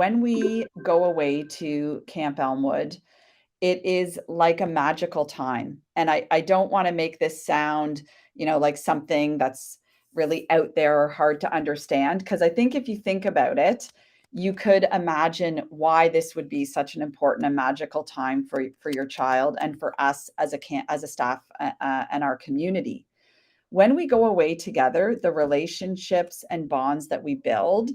When we go away to Camp Elmwood, it is like a magical time. And I don't want to make this sound, like something that's really out there or hard to understand. Because I think if you think about it, you could imagine why this would be such an important and magical time for your child and for us as a staff and our community. When we go away together, the relationships and bonds that we build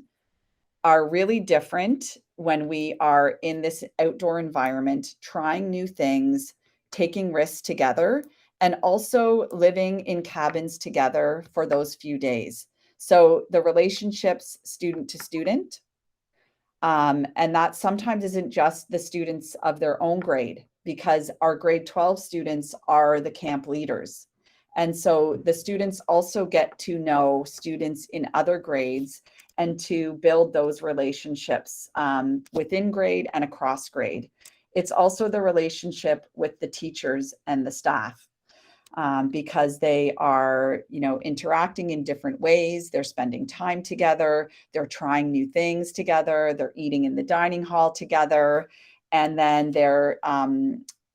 are really different when we are in this outdoor environment, trying new things, taking risks together, and also living in cabins together for those few days. So the relationships student to student, and that sometimes isn't just the students of their own grade, because our grade 12 students are the camp leaders. And so the students also get to know students in other grades and to build those relationships within grade and across grade. It's also the relationship with the teachers and the staff. Because they are, interacting in different ways. They're spending time together. They're trying new things together. They're eating in the dining hall together. And then they're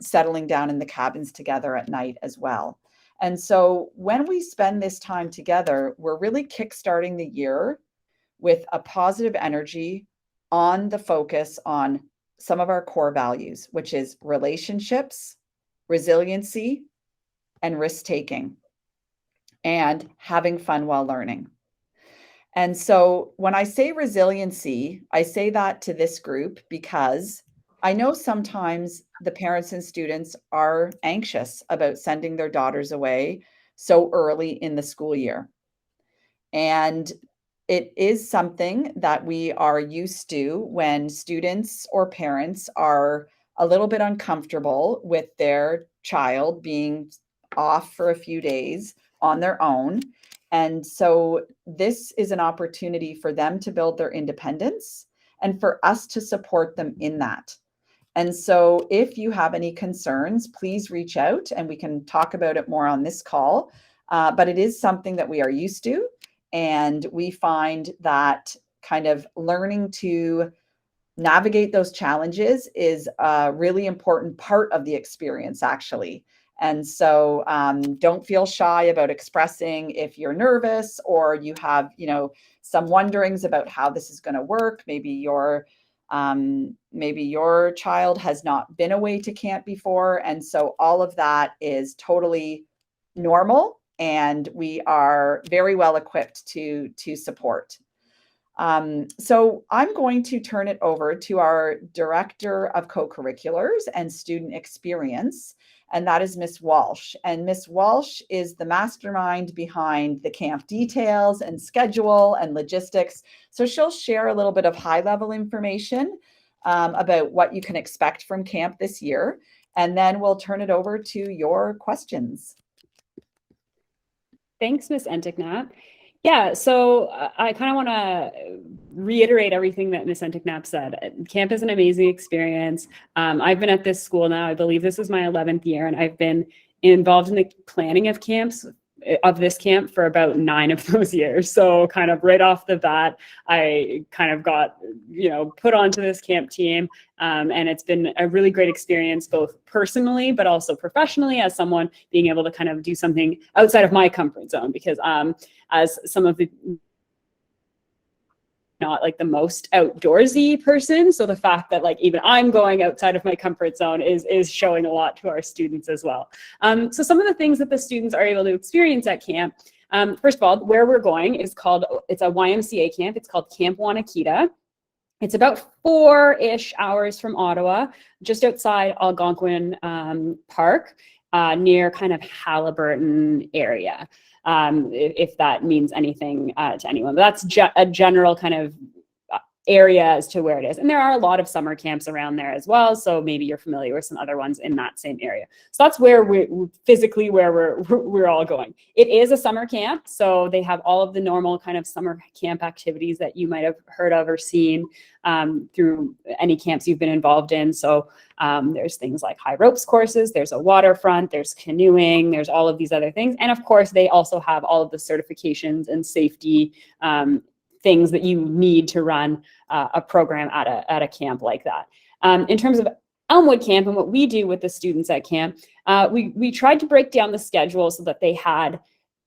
settling down in the cabins together at night as well. And so when we spend this time together, we're really kickstarting the year with a positive energy on the focus on some of our core values, which is relationships, resiliency, and risk-taking, and having fun while learning. And so when I say resiliency, I say that to this group because I know sometimes the parents and students are anxious about sending their daughters away so early in the school year. And it is something that we are used to when students or parents are a little bit uncomfortable with their child being off for a few days on their own. And so this is an opportunity for them to build their independence and for us to support them in that. And so if you have any concerns, please reach out and we can talk about it more on this call. But it is something that we are used to. And we find that kind of learning to navigate those challenges is a really important part of the experience, actually. And so don't feel shy about expressing if you're nervous or you have, some wonderings about how this is going to work. Maybe your child has not been away to camp before. And so all of that is totally normal. And we are very well equipped to support. So I'm going to turn it over to our Director of Co-Curriculars and Student Experience, and that is Miss Walsh. And Miss Walsh is the mastermind behind the camp details and schedule and logistics. So she'll share a little bit of high-level information about what you can expect from camp this year, and then we'll turn it over to your questions. Thanks, Ms. Enticknap. Yeah, so I kind of want to reiterate everything that Ms. Enticknap said. Camp is an amazing experience. I've been at this school now, I believe this is my 11th year, and I've been involved in the planning of this camp for about 9 of those years. So kind of right off the bat, I kind of got, put onto this camp team. And it's been a really great experience, both personally, but also professionally, as someone being able to kind of do something outside of my comfort zone, because as some of the not like the most outdoorsy person. So the fact that like even I'm going outside of my comfort zone is showing a lot to our students as well. So some of the things that the students are able to experience at camp, first of all, where we're going it's a YMCA camp. It's called Camp Wanakita. It's about 4-ish hours from Ottawa, just outside Algonquin Park, near kind of Halliburton area. If that means anything to anyone. But that's a general kind of area as to where it is. And there are a lot of summer camps around there as well. So maybe you're familiar with some other ones in that same area. So that's where we're all going. It is a summer camp. So they have all of the normal kind of summer camp activities that you might have heard of or seen through any camps you've been involved in. So there's things like high ropes courses, there's a waterfront, there's canoeing, there's all of these other things. And of course, they also have all of the certifications and safety things that you need to run a program at a camp like that. In terms of Elmwood Camp and what we do with the students at camp, we tried to break down the schedule so that they had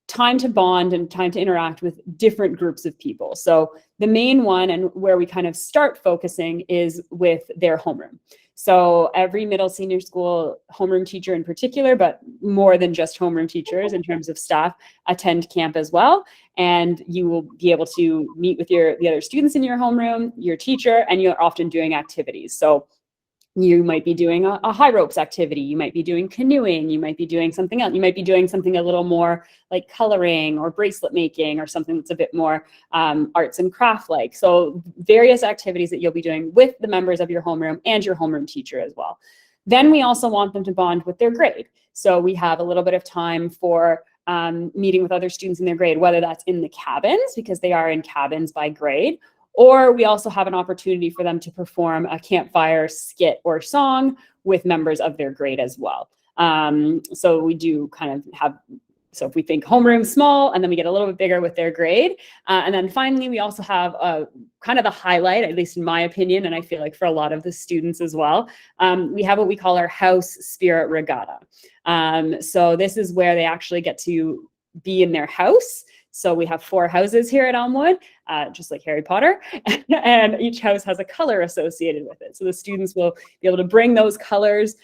time to bond and time to interact with different groups of people. So the main one, and where we kind of start focusing, is with their homeroom. So every middle senior school homeroom teacher in particular, but more than just homeroom teachers in terms of staff, attend camp as well. And you will be able to meet with the other students in your homeroom, your teacher, and you're often doing activities. So you might be doing a high ropes activity, you might be doing canoeing, you might be doing something else, you might be doing something a little more like coloring or bracelet making, or something that's a bit more arts and craft like. So various activities that you'll be doing with the members of your homeroom and your homeroom teacher as well. Then we also want them to bond with their grade. So we have a little bit of time for meeting with other students in their grade, whether that's in the cabins, because they are in cabins by grade, or we also have an opportunity for them to perform a campfire skit or song with members of their grade as well. So we do kind of have, so if we think homeroom small, and then we get a little bit bigger with their grade. And then finally, we also have kind of the highlight, at least in my opinion, and I feel like for a lot of the students as well, we have what we call our House Spirit Regatta. So this is where they actually get to be in their house. So we have 4 houses here at Elmwood, just like Harry Potter, and each house has a color associated with it. So the students will be able to bring those colors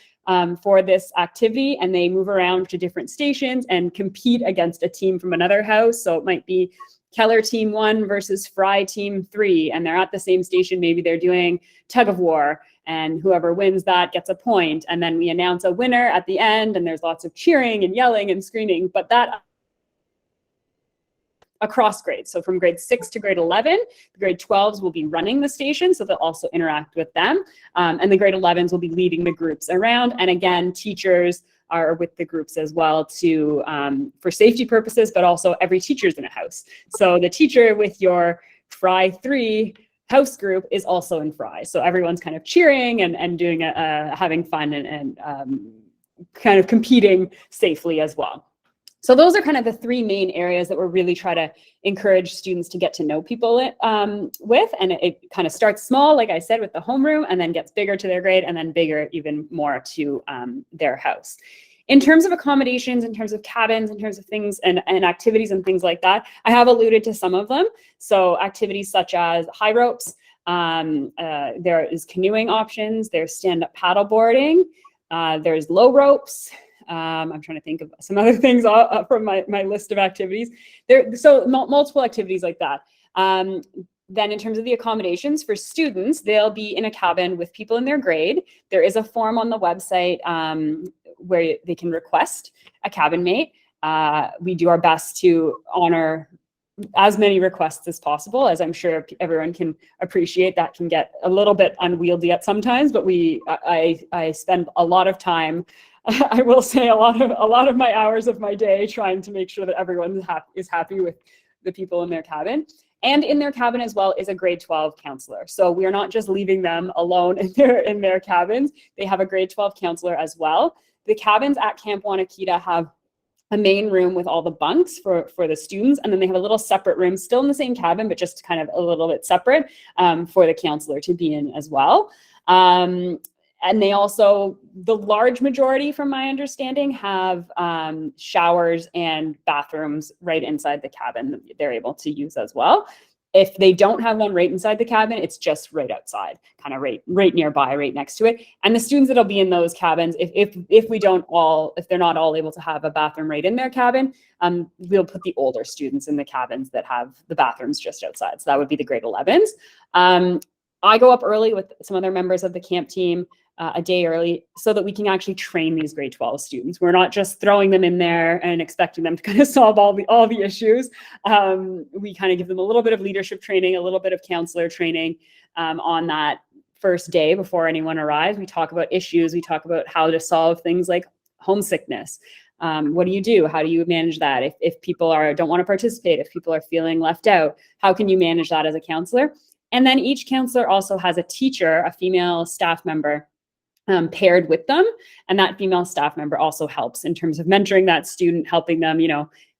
for this activity, and they move around to different stations and compete against a team from another house. So it might be Keller team 1 versus Fry team 3, and they're at the same station. Maybe they're doing tug of war, and whoever wins that gets a point. And then we announce a winner at the end, and there's lots of cheering and yelling and screaming, but that across grades. So from grade 6 to grade 11, the grade 12s will be running the station, so they'll also interact with them. And the grade 11s will be leading the groups around. And again, teachers are with the groups as well to for safety purposes, but also every teacher's in a house. So the teacher with your Fry 3 house group is also in Fry. So everyone's kind of cheering and doing having fun and kind of competing safely as well. So those are kind of the 3 main areas that we're really trying to encourage students to get to know people with. And it kind of starts small, like I said, with the homeroom, and then gets bigger to their grade, and then bigger even more to their house. In terms of accommodations, in terms of cabins, in terms of things and activities and things like that, I have alluded to some of them. So activities such as high ropes, there is canoeing options, there's stand-up paddle boarding, there's low ropes. I'm trying to think of some other things from my list of activities. So multiple activities like that. Then in terms of the accommodations for students, they'll be in a cabin with people in their grade. There is a form on the website where they can request a cabin mate. We do our best to honor as many requests as possible, as I'm sure everyone can appreciate. That can get a little bit unwieldy at sometimes, but I spend a lot of time, I will say a lot of my hours of my day trying to make sure that everyone is happy with the people in their cabin. And in their cabin as well is a grade 12 counselor. So we are not just leaving them alone in their cabins. They have a grade 12 counselor as well. The cabins at Camp Wanakita have a main room with all the bunks for the students, and then they have a little separate room, still in the same cabin, but just kind of a little bit separate for the counselor to be in as well. And they also, the large majority, from my understanding, have showers and bathrooms right inside the cabin that they're able to use as well. If they don't have one right inside the cabin, it's just right outside, kind of right nearby, right next to it. And the students that'll be in those cabins, if they're not all able to have a bathroom right in their cabin, we'll put the older students in the cabins that have the bathrooms just outside. So that would be the grade 11s. I go up early with some other members of the camp team, a day early, so that we can actually train these grade 12 students. We're not just throwing them in there and expecting them to kind of solve all the issues. We kind of give them a little bit of leadership training, a little bit of counselor training on that first day before anyone arrives. We talk about issues. We talk about how to solve things like homesickness. What do you do? How do you manage that? If people don't want to participate, if people are feeling left out, how can you manage that as a counselor? And then each counselor also has a teacher, a female staff member, paired with them. And that female staff member also helps in terms of mentoring that student, helping them,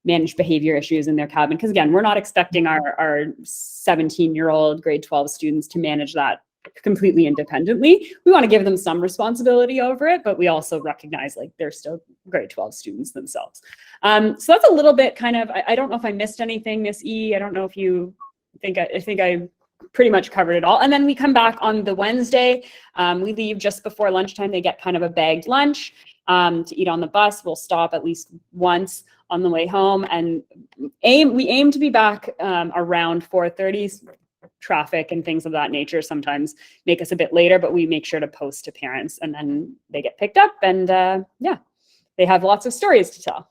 manage behavior issues in their cabin. Because again, we're not expecting our 17-year-old grade 12 students to manage that completely independently. We want to give them some responsibility over it, but we also recognize like they're still grade 12 students themselves. So that's a little bit kind of, I don't know if I missed anything, Miss E. I don't know if you think, I think I pretty much covered it all. And then we come back on the Wednesday. We leave just before lunchtime. They get kind of a bagged lunch to eat on the bus. We'll stop at least once on the way home, and we aim to be back around 4:30. Traffic and things of that nature sometimes make us a bit later, but we make sure to post to parents, and then they get picked up, and yeah, they have lots of stories to tell.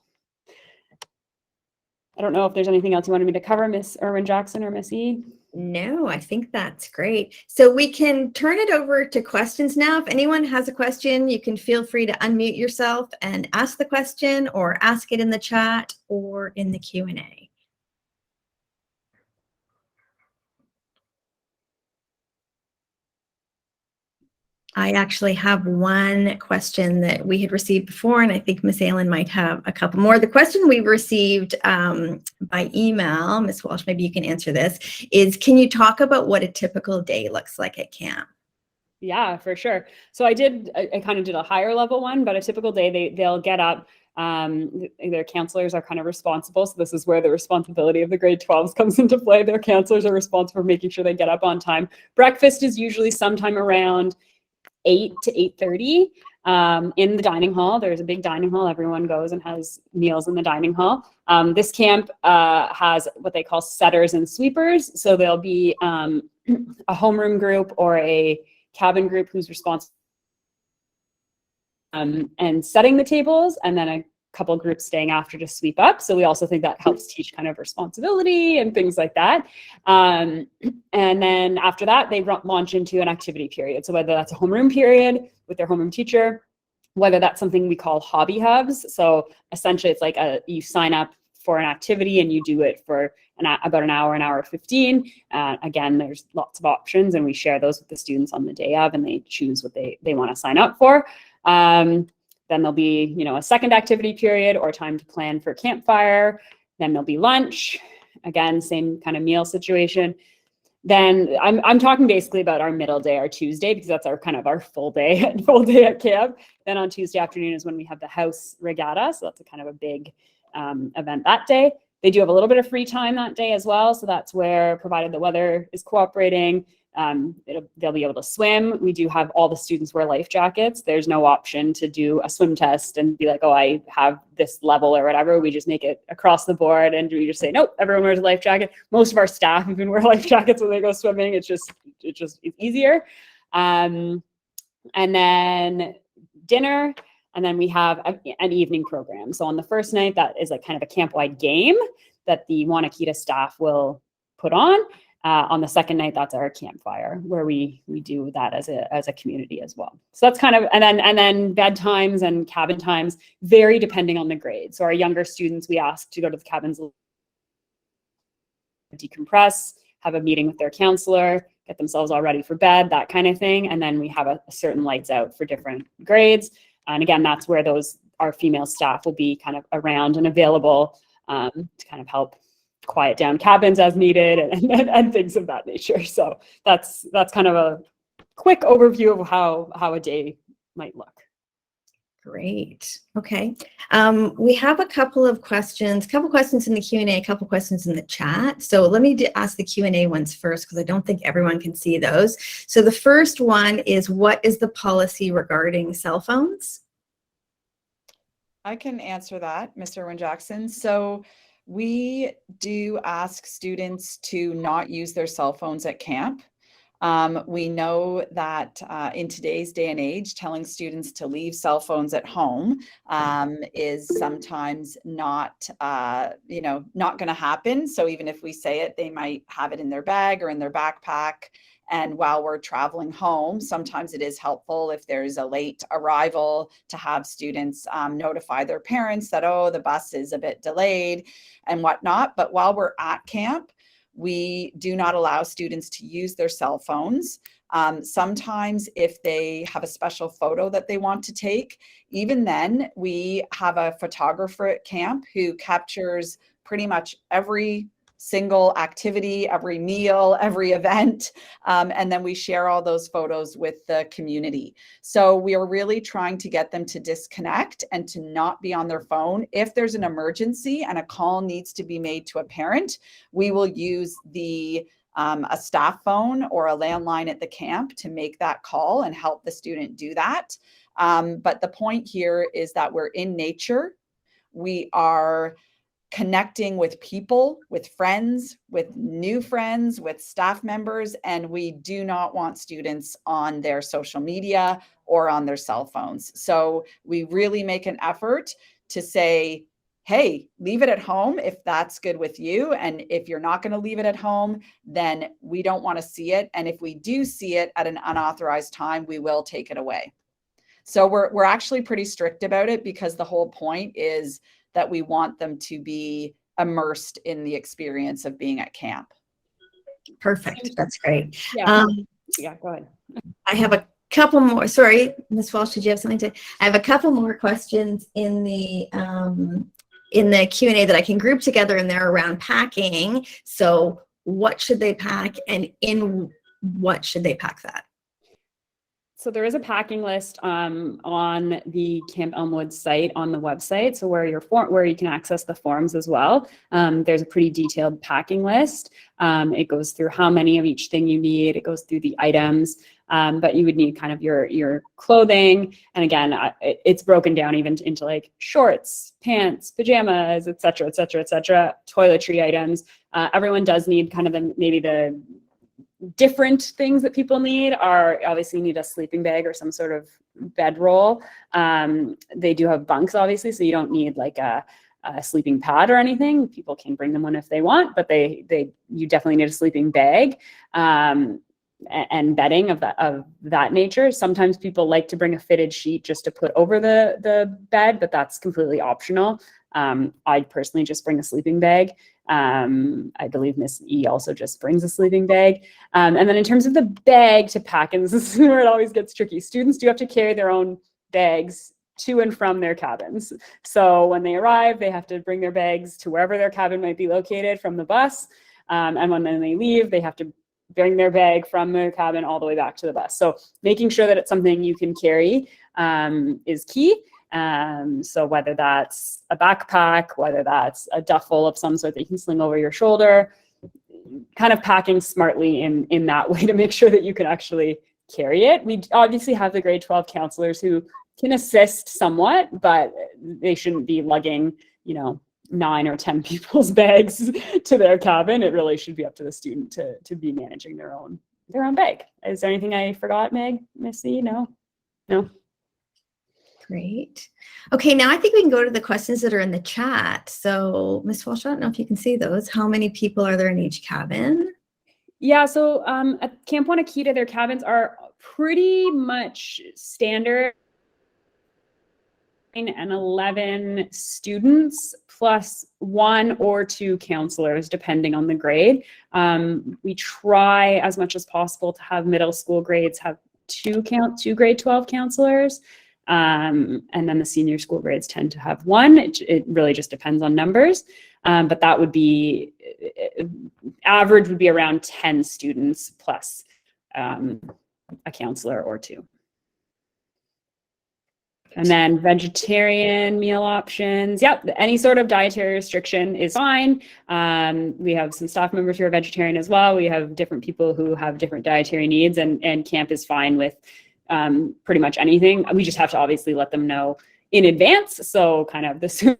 I don't know if there's anything else you wanted me to cover, Miss Irwin-Jackson or Miss E. No, I think that's great. So we can turn it over to questions now. If anyone has a question, you can feel free to unmute yourself and ask the question, or ask it in the chat or in the Q&A. I actually have one question that we had received before, and I think Miss Aylin might have a couple more. The question we received by email, Miss Walsh, maybe you can answer this, is can you talk about what a typical day looks like at camp? Yeah, for sure. So I kind of did a higher level one, but a typical day, they'll get up. Their counselors are kind of responsible. So this is where the responsibility of the grade 12s comes into play. Their counselors are responsible for making sure they get up on time. Breakfast is usually sometime around 8 to 8:30 in the dining hall. There's a big dining hall. Everyone goes and has meals in the dining hall. This camp has what they call setters and sweepers. So there'll be a homeroom group or a cabin group who's responsible and setting the tables, and then a couple groups staying after to sweep up. So we also think that helps teach kind of responsibility and things like that. And then after that, they launch into an activity period. So whether that's a homeroom period with their homeroom teacher, whether that's something we call hobby hubs. So essentially it's like you sign up for an activity and you do it for about an hour 15. Again, there's lots of options, and we share those with the students on the day of, and they choose what they want to sign up for. Then there'll be, a second activity period or time to plan for campfire. Then there'll be lunch. Again, same kind of meal situation. Then I'm talking basically about our middle day, our Tuesday, because that's our kind of our full day at camp. Then on Tuesday afternoon is when we have the house regatta. So that's a kind of a big event that day. They do have a little bit of free time that day as well. So that's where, provided the weather is cooperating, they'll be able to swim. We do have all the students wear life jackets. There's no option to do a swim test and be like, oh, I have this level or whatever. We just make it across the board, and we just say, nope, everyone wears a life jacket. Most of our staff even wear life jackets when they go swimming. It's easier. And then dinner. And then we have an evening program. So on the first night, that is like kind of a camp-wide game that the Wanakita staff will put on. On the second night, that's our campfire, where we do that as a community as well. So that's kind of, and then bedtimes and cabin times vary depending on the grade. So our younger students, we ask to go to the cabins, decompress, have a meeting with their counselor, get themselves all ready for bed, that kind of thing. And then we have a certain lights out for different grades. And again, that's where our female staff will be kind of around and available to kind of help quiet down cabins as needed and things of that nature. So that's kind of a quick overview of how a day might look. Great. Okay. We have a couple questions in the Q&A, a couple questions in the chat. So let me ask the Q&A ones first, because I don't think everyone can see those. So the first one is, what is the policy regarding cell phones? I can answer that, Mr. Irwin-Jackson. So we do ask students to not use their cell phones at camp. We know that in today's day and age, telling students to leave cell phones at home is sometimes not going to happen. So even if we say it, they might have it in their bag or in their backpack. And while we're traveling home, sometimes it is helpful if there's a late arrival to have students notify their parents that, oh, the bus is a bit delayed and whatnot. But while we're at camp, we do not allow students to use their cell phones. Sometimes if they have a special photo that they want to take, even then we have a photographer at camp who captures pretty much every single activity, every meal, every event. And then we share all those photos with the community. So we are really trying to get them to disconnect and to not be on their phone. If there's an emergency and a call needs to be made to a parent, we will use a staff phone or a landline at the camp to make that call and help the student do that. But the point here is that we're in nature. We are connecting with people, with friends, with new friends, with staff members, and we do not want students on their social media or on their cell phones. So we really make an effort to say, hey, leave it at home if that's good with you. And if you're not going to leave it at home, then we don't want to see it. And if we do see it at an unauthorized time, we will take it away. So we're actually pretty strict about it, because the whole point is that we want them to be immersed in the experience of being at camp. Perfect. That's great. Yeah. Yeah, go ahead. I have a couple more. Sorry, Ms. Walsh, did you have something to? I have a couple more questions in the Q&A that I can group together, and they're around packing. So what should they pack, and in what should they pack that? So there is a packing list on the Camp Elmwood site on the website. So where you can access the forms as well. There's a pretty detailed packing list. It goes through how many of each thing you need. It goes through the items, but you would need kind of your clothing. And again, it's broken down even into like shorts, pants, pajamas, et cetera, et cetera, et cetera, toiletry items. Everyone does need kind of maybe the different things that people need are obviously need a sleeping bag or some sort of bedroll. They do have bunks, obviously, so you don't need like a sleeping pad or anything. People can bring them one if they want, but you definitely need a sleeping bag and bedding of that nature. Sometimes people like to bring a fitted sheet just to put over the bed, but that's completely optional. I personally just bring a sleeping bag. I believe Miss E also just brings a sleeping bag. And then in terms of the bag to pack, and this is where it always gets tricky, students do have to carry their own bags to and from their cabins. So when they arrive, they have to bring their bags to wherever their cabin might be located from the bus. And when then they leave, they have to bring their bag from their cabin all the way back to the bus. So making sure that it's something you can carry is key. So whether that's a backpack, whether that's a duffel of some sort that you can sling over your shoulder, kind of packing smartly in that way to make sure that you can actually carry it. We obviously have the grade 12 counselors who can assist somewhat, but they shouldn't be lugging, 9 or 10 people's bags to their cabin. It really should be up to the student to be managing their own bag. Is there anything I forgot, Meg, Missy? No. Great. Okay, now I think we can go to the questions that are in the chat. So, Ms. Walsh, I don't know if you can see those. How many people are there in each cabin? Yeah, so at Camp Wanakita, their cabins are pretty much standard. And 11 students plus 1 or 2 counselors, depending on the grade. We try as much as possible to have middle school grades have 2 grade 12 counselors. And then the senior school grades tend to have 1. It really just depends on numbers. But that would be, average would be around 10 students plus a counselor or 2. And then vegetarian meal options. Yep, any sort of dietary restriction is fine. We have some staff members who are vegetarian as well. We have different people who have different dietary needs, and camp is fine with pretty much anything. We just have to obviously let them know in advance. So kind of the sooner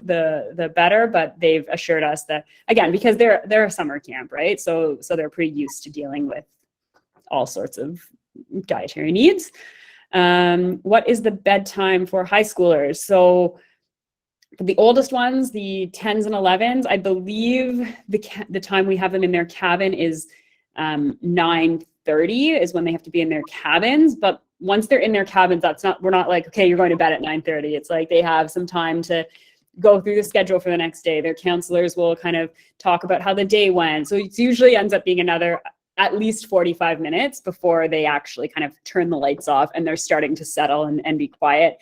the better, but they've assured us that, again, because they're a summer camp, right? So they're pretty used to dealing with all sorts of dietary needs. What is the bedtime for high schoolers? So for the oldest ones, the 10s and 11s, I believe the time we have them in their cabin is 9:30 is when they have to be in their cabins. But once they're in their cabins, we're not like, okay, you're going to bed at 9:30. It's like they have some time to go through the schedule for the next day. Their counselors will kind of talk about how the day went. So it usually ends up being another at least 45 minutes before they actually kind of turn the lights off and they're starting to settle and be quiet.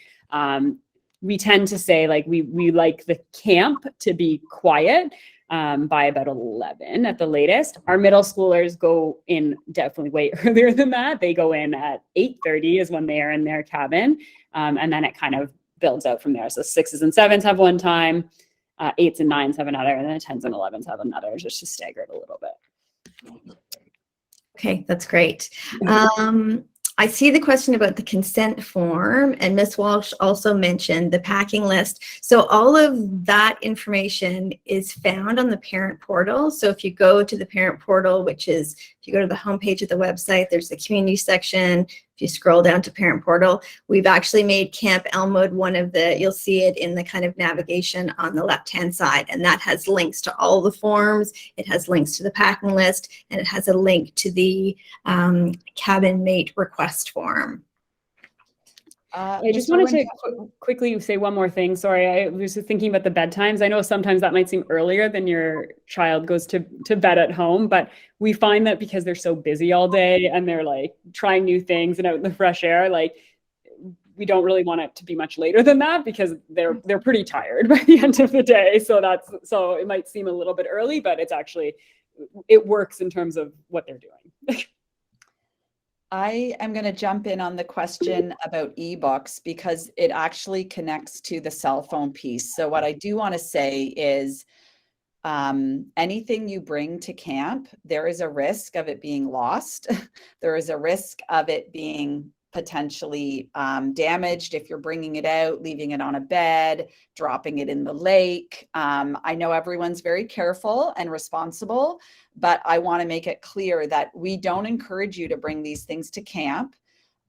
We tend to say like we like the camp to be quiet by about 11 at the latest. Our middle schoolers go in definitely way earlier than that. They go in at 8:30 is when they are in their cabin. And then it kind of builds out from there. So 6s and 7s have one time, 8s and 9s have another, and then 10s and 11s have another, just to stagger it a little bit. Okay, that's great. I see the question about the consent form, and Ms. Walsh also mentioned the packing list. So all of that information is found on the parent portal. So if you go to the parent portal, which is, if you go to the homepage of the website, there's the community section. If you scroll down to parent portal, we've actually made Camp Elmwood one of the, you'll see it in the kind of navigation on the left-hand side, and that has links to all the forms. It has links to the packing list, and it has a link to the cabin mate request form. I just wanted to quickly say one more thing. Sorry, I was just thinking about the bedtimes. I know sometimes that might seem earlier than your child goes to bed at home, but we find that because they're so busy all day and they're like trying new things and out in the fresh air, like we don't really want it to be much later than that because they're pretty tired by the end of the day. So it might seem a little bit early, but it's actually, it works in terms of what they're doing. I am going to jump in on the question about ebooks because it actually connects to the cell phone piece. So what I do want to say is anything you bring to camp, there is a risk of it being lost. There is a risk of it being potentially damaged if you're bringing it out, leaving it on a bed, dropping it in the lake. I know everyone's very careful and responsible, but I want to make it clear that we don't encourage you to bring these things to camp.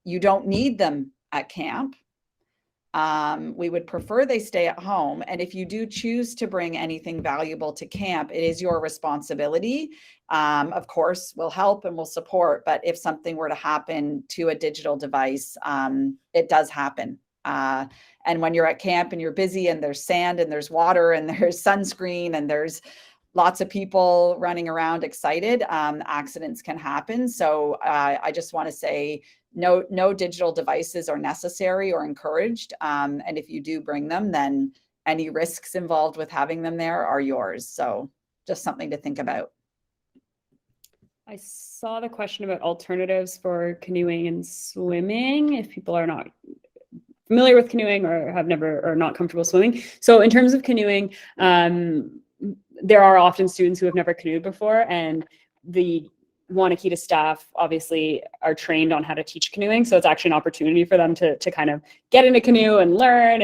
You don't need them at camp. We would prefer they stay at home. And if you do choose to bring anything valuable to camp, it is your responsibility. Of course, we'll help and we'll support, but if something were to happen to a digital device, it does happen. And when you're at camp and you're busy and there's sand and there's water and there's sunscreen and there's lots of people running around excited, accidents can happen. So I just want to say, no digital devices are necessary or encouraged. And if you do bring them, then any risks involved with having them there are yours. So just something to think about. I saw the question about alternatives for canoeing and swimming, if people are not familiar with canoeing or have never or not comfortable swimming. So in terms of canoeing, there are often students who have never canoed before, and the Wanakita staff obviously are trained on how to teach canoeing. So it's actually an opportunity for them to kind of get in a canoe and learn.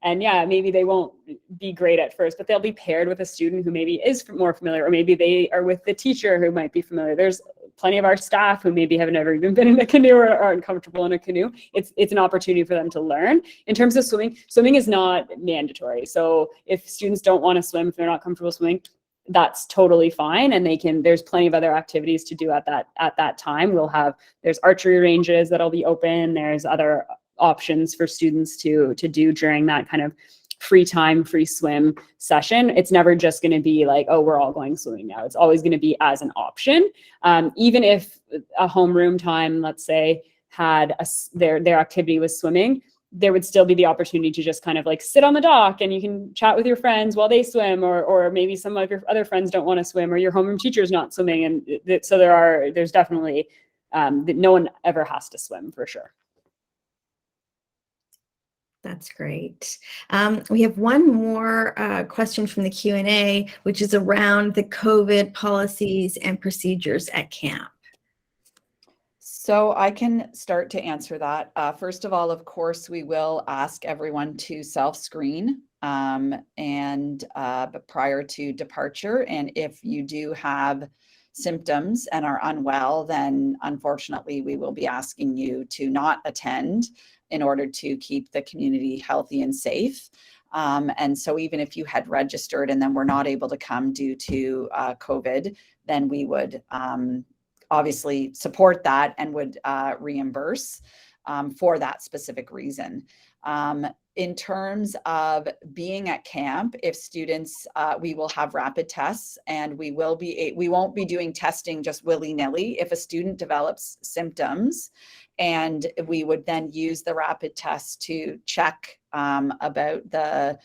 And yeah, maybe they won't be great at first, but they'll be paired with a student who maybe is more familiar, or maybe they are with the teacher who might be familiar. There's plenty of our staff who maybe have never even been in a canoe or aren't comfortable in a canoe. It's an opportunity for them to learn. In terms of swimming is not mandatory. So if students don't want to swim, if they're not comfortable swimming, that's totally fine. And there's plenty of other activities to do at that time. There's archery ranges that'll be open. There's other options for students to do during that kind of free time, free swim session. It's never just going to be like, oh, we're all going swimming now. It's always going to be as an option. Even if a homeroom time, let's say, had their activity was swimming, there would still be the opportunity to just kind of like sit on the dock and you can chat with your friends while they swim, or maybe some of your other friends don't want to swim, or your homeroom teacher's not swimming. And so there's definitely, no one ever has to swim for sure. That's great. We have one more question from the Q&A, which is around the COVID policies and procedures at camp. So I can start to answer that. First of all, of course, we will ask everyone to self-screen and prior to departure. And if you do have symptoms and are unwell, then unfortunately, we will be asking you to not attend in order to keep the community healthy and safe. And so even if you had registered and then were not able to come due to COVID, then we would obviously support that and would reimburse for that specific reason. in terms of being at camp, if students, we will have rapid tests, and we won't be doing testing just willy-nilly. If a student develops symptoms, and we would then use the rapid test to check about the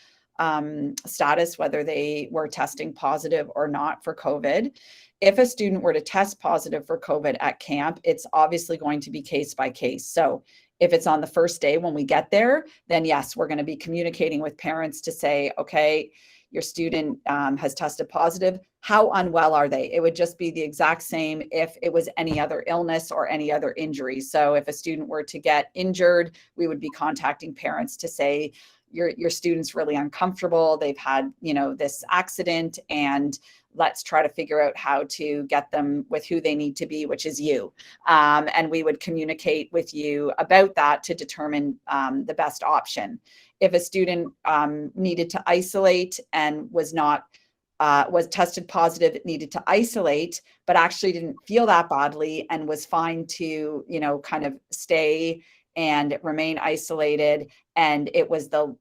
status, whether they were testing positive or not for COVID. If a student were to test positive for COVID at camp, it's obviously going to be case by case. So if it's on the first day when we get there, then yes, we're going to be communicating with parents to say, okay, your student has tested positive. How unwell are they? It would just be the exact same if it was any other illness or any other injury. So if a student were to get injured, we would be contacting parents to say, your student's really uncomfortable. They've had, this accident, and let's try to figure out how to get them with who they need to be, which is you. And we would communicate with you about that to determine the best option. If a student needed to isolate and was tested positive, needed to isolate, but actually didn't feel that badly and was fine to, kind of stay and remain isolated, and it was the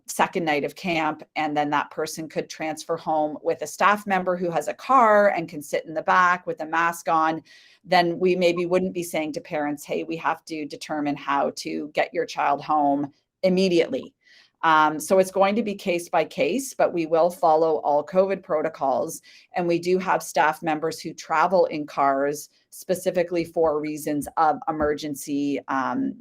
second night of camp, and then that person could transfer home with a staff member who has a car and can sit in the back with a mask on, then we maybe wouldn't be saying to parents, hey, we have to determine how to get your child home immediately. So it's going to be case by case, but we will follow all COVID protocols. And we do have staff members who travel in cars specifically for reasons of emergency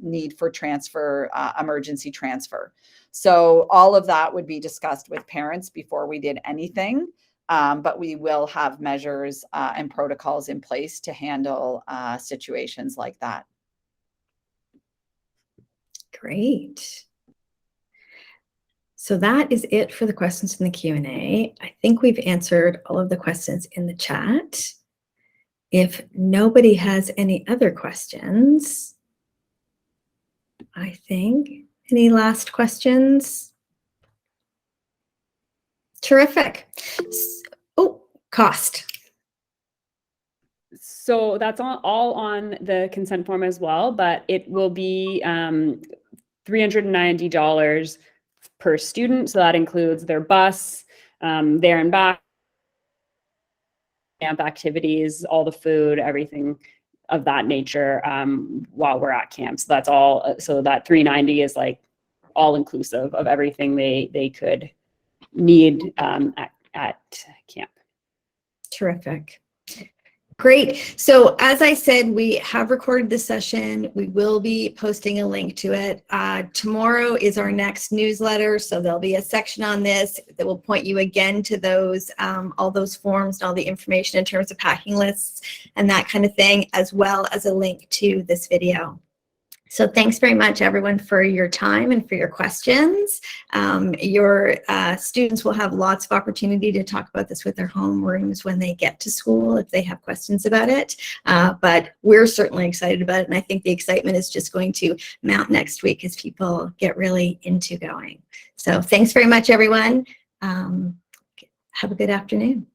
need for transfer, emergency transfer. So all of that would be discussed with parents before we did anything. But we will have measures and protocols in place to handle situations like that. Great. So that is it for the questions in the Q&A. I think we've answered all of the questions in the chat. If nobody has any other questions, I think, any last questions? Terrific. Oh, cost. So that's all on the consent form as well, but it will be $390 per student. So that includes their bus, there and back, camp activities, all the food, everything of that nature while we're at camp. So that's all. So that $390 is like all inclusive of everything they could need at camp. Terrific. Great. So as I said, we have recorded this session. We will be posting a link to it. Tomorrow is our next newsletter. So there'll be a section on this that will point you again to those, all those forms and all the information in terms of packing lists and that kind of thing, as well as a link to this video. So thanks very much, everyone, for your time and for your questions. Your students will have lots of opportunity to talk about this with their homerooms when they get to school if they have questions about it. But we're certainly excited about it, and I think the excitement is just going to mount next week as people get really into going. So thanks very much, everyone. Have a good afternoon.